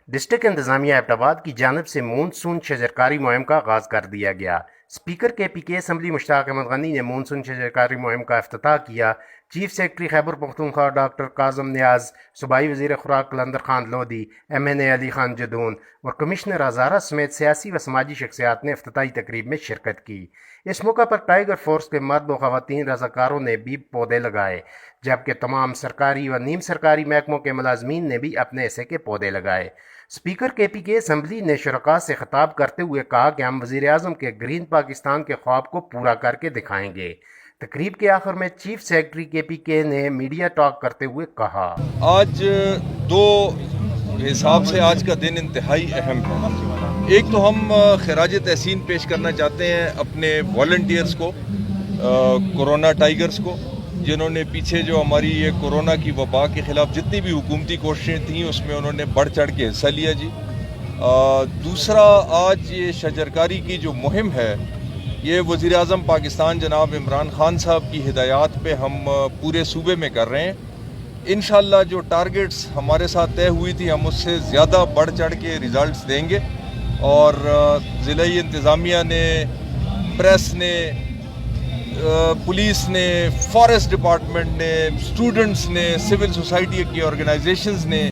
District انتظامیہ Abbott آباد کی جانب سے مونسون شجرکاری مہم کا آغاز کر دیا گیا۔ اسپیکر کے پی کے اسمبلی مشتاق احمد غنی نے مونسون شجرکاری مہم کا افتتاح کیا۔ Chief secretary Khyber Pakhtunkhwa doctor Kazim نیاز، صوبائی وزیر خوراک قلندر خان لودھی، ایم این اے علی خان جدون اور کمشنر ہزارہ سمیت سیاسی و سماجی شخصیات نے افتتاحی تقریب میں شرکت کی۔ اس موقع پر ٹائیگر فورس کے مرد و خواتین رضاکاروں نے بھی پودے لگائے، جبکہ تمام سرکاری و نیم سرکاری محکموں کے ملازمین نے بھی اپنے حصے کے پودے لگائے۔ اسپیکر کے پی کے اسمبلی نے شرکاء سے خطاب کرتے ہوئے کہا کہ ہم وزیر اعظم کے گرین پاکستان کے خواب کو پورا کر کے دکھائیں گے۔ تقریب کے آخر میں چیف سیکرٹری کے پی کے نے میڈیا ٹاک کرتے ہوئے کہا، آج دو حساب سے آج کا دن انتہائی اہم ہے۔ ایک تو ہم خراج تحسین پیش کرنا چاہتے ہیں اپنے والنٹیئرز کو، کورونا ٹائیگرز کو، جنہوں نے پیچھے جو ہماری یہ کورونا کی وبا کے خلاف جتنی بھی حکومتی کوششیں تھیں اس میں انہوں نے بڑھ چڑھ کے حصہ لیا جی۔ دوسرا، آج یہ شجرکاری کی جو مہم ہے یہ وزیر اعظم پاکستان جناب عمران خان صاحب کی ہدایات پہ ہم پورے صوبے میں کر رہے ہیں۔ انشاءاللہ جو ٹارگٹس ہمارے ساتھ طے ہوئی تھی ہم اس سے زیادہ بڑھ چڑھ کے ریزلٹس دیں گے، اور ضلعی انتظامیہ نے، پریس نے، پولیس نے، فارسٹ ڈپارٹمنٹ نے، اسٹوڈنٹس نے، سول سوسائٹی کی آرگنائزیشنز نے